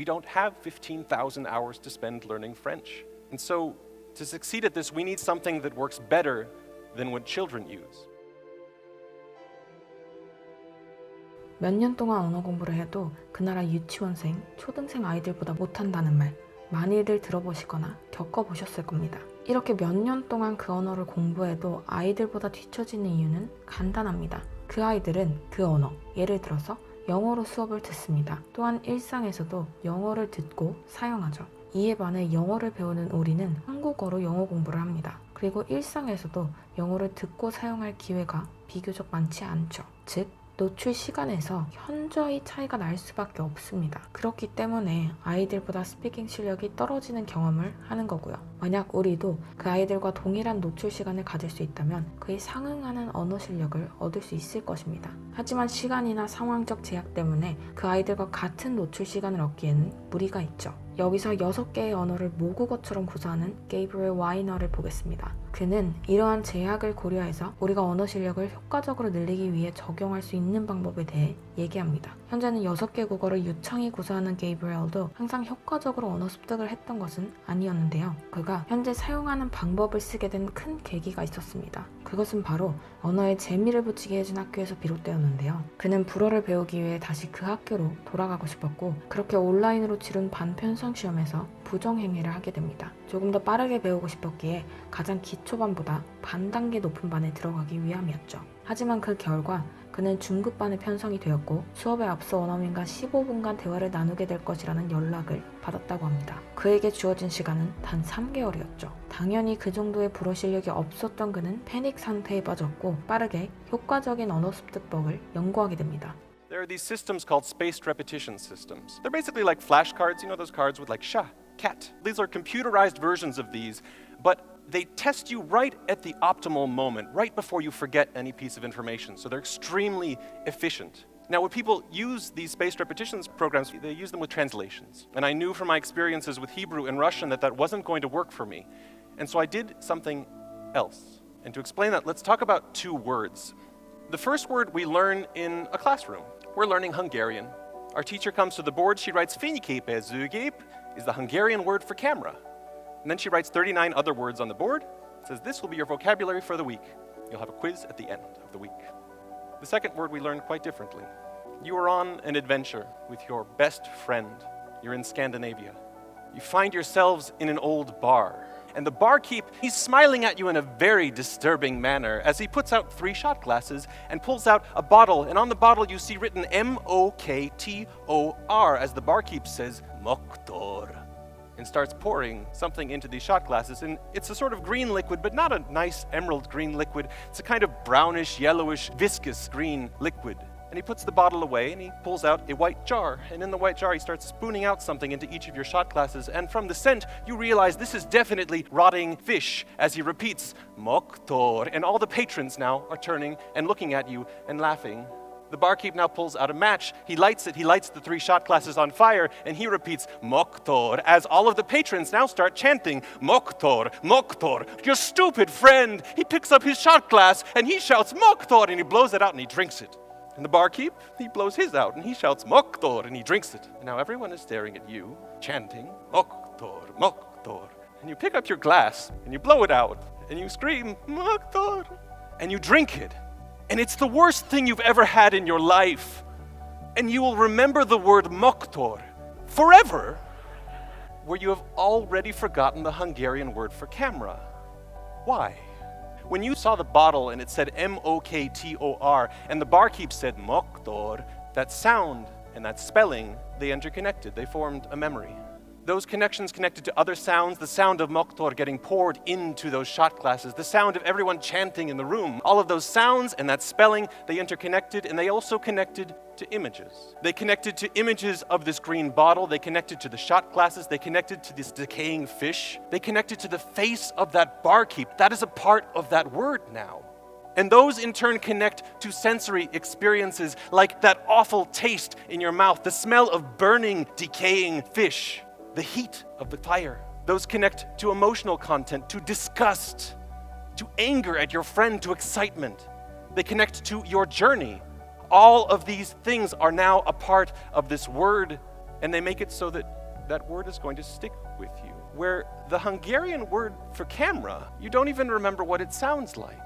We don't have 15,000 hours to spend learning French. And so, to succeed at this, we need something that works better than what children use. 몇 년 동안 언어 공부를 해도 그 나라 유치원생, 초등생 아이들보다 못한다는 말 많이들 들어보시거나 겪어보셨을 겁니다. 이렇게 몇 년 동안 그 언어를 공부해도 아이들보다 뒤처지는 이유는 간단합니다. 그 아이들은 그 언어, 예를 들어서 영어로 수업을 듣습니다. 또한 일상에서도 영어를 듣고 사용하죠. 이에 반해 영어를 배우는 우리는 한국어로 영어 공부를 합니다. 그리고 일상에서도 영어를 듣고 사용할 기회가 비교적 많지 않죠. 즉, 노출 시간에서 현저히 차이가 날 수밖에 없습니다. 그렇기 때문에 아이들보다 스피킹 실력이 떨어지는 경험을 하는 거고요. 만약 우리도 그 아이들과 동일한 노출 시간을 가질 수 있다면 그에 상응하는 언어 실력을 얻을 수 있을 것입니다. 하지만 시간이나 상황적 제약 때문에 그 아이들과 같은 노출 시간을 얻기에는 무리가 있죠. 여기서 6개의 언어를 모국어처럼 구사하는 게이브리엘 와이너를 보겠습니다. 그는 이러한 제약을 고려해서 우리가 언어 실력을 효과적으로 늘리기 위해 적용할 수 있는 방법에 대해 얘기합니다. 현재는 6개 국어를 유창히 구사하는 게이브리엘도 항상 효과적으로 언어 습득을 했던 것은 아니었는데요. 그가 현재 사용하는 방법을 쓰게 된 큰 계기가 있었습니다. 그것은 바로 언어에 재미를 붙이게 해준 학교에서 비롯되었는데요. 그는 불어를 배우기 위해 다시 그 학교로 돌아가고 싶었고 그렇게 온라인으로 치른 반편성 시험에서 부정행위를 하게 됩니다. 조금 더 빠르게 배우고 싶었기에 가장 기초반보다 반 단계 높은 반에 들어가기 위함이었죠. 하지만 그 결과 그는 중급반에 편성이 되었고 수업에 앞서 원어민과 15분간 대화를 나누게 될 것이라는 연락을 받았다고 합니다. 그에게 주어진 시간은 단 3개월이었죠. 당연히 그 정도의 불어 실력이 없었던 그는 패닉 상태에 빠졌고 빠르게 효과적인 언어 습득법을 연구하게 됩니다. There are these systems called spaced repetition systems. They're basically like flashcards, you know those cards with like sha, cat. These are computerized versions of these, but they test you right at the optimal moment, right before you forget any piece of information. So they're extremely efficient. Now, when people use these spaced repetitions programs, they use them with translations. And I knew from my experiences with Hebrew and Russian that that wasn't going to work for me. And so I did something else. And to explain that, let's talk about 2 words. The first word we learn in a classroom. We're learning Hungarian. Our teacher comes to the board, she writes fényképezőgép is the Hungarian word for camera. And then she writes 39 other words on the board, says this will be your vocabulary for the week. You'll have a quiz at the end of the week. The second word we learned quite differently. You are on an adventure with your best friend. You're in Scandinavia. You find yourselves in an old bar. And the barkeep, he's smiling at you in a very disturbing manner as he puts out 3 shot glasses and pulls out a bottle. And on the bottle you see written M-O-K-T-O-R as the barkeep says, Moktor, and starts pouring something into these shot glasses. And it's a sort of green liquid, but not a nice emerald green liquid. It's a kind of brownish, yellowish, viscous green liquid. And he puts the bottle away and he pulls out a white jar. And in the white jar he starts spooning out something into each of your shot glasses. And from the scent you realize this is definitely rotting fish as he repeats, Moktor. And all the patrons now are turning and looking at you and laughing. The barkeep now pulls out a match, he lights it, he lights the 3 shot glasses on fire, and he repeats, Moktor, as all of the patrons now start chanting, Moktor, Moktor, your stupid friend. He picks up his shot glass, and he shouts, Moktor, and he blows it out, and he drinks it. And the barkeep, he blows his out, and he shouts, Moktor, and he drinks it. And now everyone is staring at you, chanting, Moktor, Moktor. And you pick up your glass, and you blow it out, and you scream, Moktor, and you drink it. And it's the worst thing you've ever had in your life. And you will remember the word Moktor forever, where you have already forgotten the Hungarian word for camera. Why? When you saw the bottle and it said M-O-K-T-O-R and the barkeep said Moktor, that sound and that spelling, they interconnected. They formed a memory. Those connections connected to other sounds, the sound of Moktor getting poured into those shot glasses, the sound of everyone chanting in the room. All of those sounds and that spelling, they interconnected, and they also connected to images. They connected to images of this green bottle, they connected to the shot glasses, they connected to this decaying fish, they connected to the face of that barkeep. That is a part of that word now. And those in turn connect to sensory experiences like that awful taste in your mouth, the smell of burning, decaying fish, the heat of the fire. Those connect to emotional content, to disgust, to anger at your friend, to excitement. They connect to your journey. All of these things are now a part of this word And they make it so that that word is going to stick with you. Where the Hungarian word for camera, you don't even remember what it sounds like.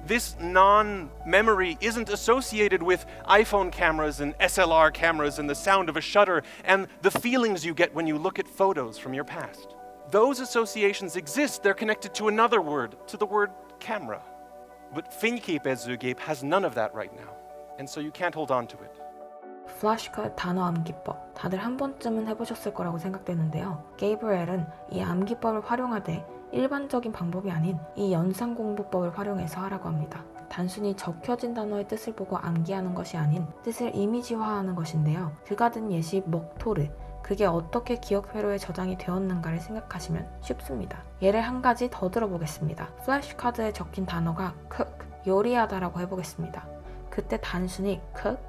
This non-memory isn't associated with iPhone cameras and SLR cameras and the sound of a shutter and the feelings you get when you look at photos from your past. Those associations exist. They're connected to another word, to the word camera. But fényképezőgép has none of that right now. And so you can't hold on to it. 플래시카드 단어 암기법, 다들 한 번쯤은 해보셨을 거라고 생각되는데요. 게이브리엘은 이 암기법을 활용하되 일반적인 방법이 아닌 이 연상공부법을 활용해서 하라고 합니다. 단순히 적혀진 단어의 뜻을 보고 암기하는 것이 아닌 뜻을 이미지화하는 것인데요. 그가 든 예시 먹토르, 그게 어떻게 기억 회로에 저장이 되었는가를 생각하시면 쉽습니다. 예를 한 가지 더 들어보겠습니다. 플래시카드에 적힌 단어가 cook, 요리하다라고 해보겠습니다. 그때 단순히 cook,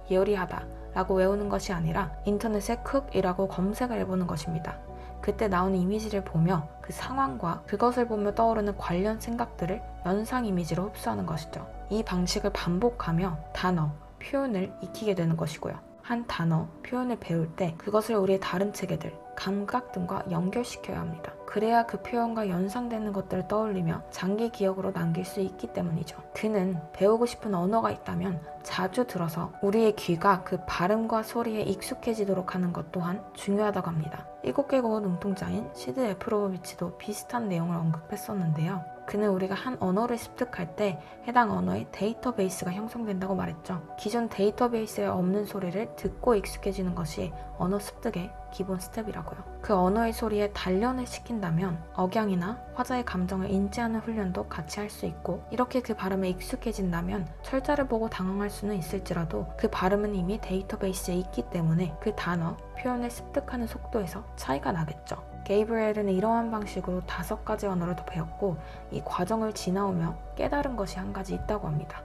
요리하다 라고 외우는 것이 아니라 인터넷에 cook이라고 검색을 해보는 것입니다. 그때 나오는 이미지를 보며 그 상황과 그것을 보며 떠오르는 관련 생각들을 연상 이미지로 흡수하는 것이죠. 이 방식을 반복하며 단어, 표현을 익히게 되는 것이고요. 한 단어, 표현을 배울 때 그것을 우리의 다른 체계들, 감각 등과 연결시켜야 합니다. 그래야 그 표현과 연상되는 것들을 떠올리며 장기 기억으로 남길 수 있기 때문이죠. 그는 배우고 싶은 언어가 있다면 자주 들어서 우리의 귀가 그 발음과 소리에 익숙해지도록 하는 것 또한 중요하다고 합니다. 7개국어 눈동자인 시드 에프로비치도 비슷한 내용을 언급했었는데요. 그는 우리가 한 언어를 습득할 때 해당 언어의 데이터베이스가 형성된다고 말했죠. 기존 데이터베이스에 없는 소리를 듣고 익숙해지는 것이 언어 습득의 기본 스텝이라고요. 그 언어의 소리에 단련을 시킨다면 억양이나 화자의 감정을 인지하는 훈련도 같이 할 수 있고, 이렇게 그 발음에 익숙해진다면 철자를 보고 당황할 수는 있을지라도 그 발음은 이미 데이터베이스에 있기 때문에 그 단어, 표현을 습득하는 속도에서 차이가 나겠죠. 게이브리엘은 이러한 방식으로 5가지 언어를 더 배웠고, 이 과정을 지나오며 깨달은 것이 한 가지 있다고 합니다.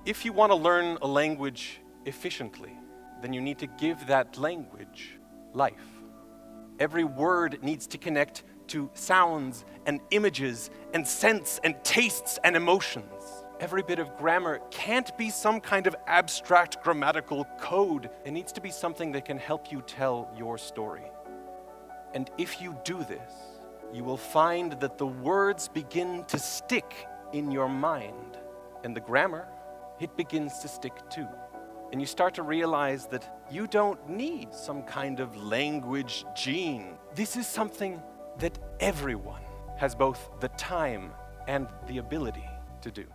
If you want to learn a language efficiently, then you need to give that language life. Every word needs to connect to sounds and images and scents and tastes and emotions. Every bit of grammar can't be some kind of abstract grammatical code. It needs to be something that can help you tell your story. And if you do this, you will find that the words begin to stick in your mind. And the grammar, it begins to stick too. And you start to realize that you don't need some kind of language gene. This is something that everyone has both the time and the ability to do.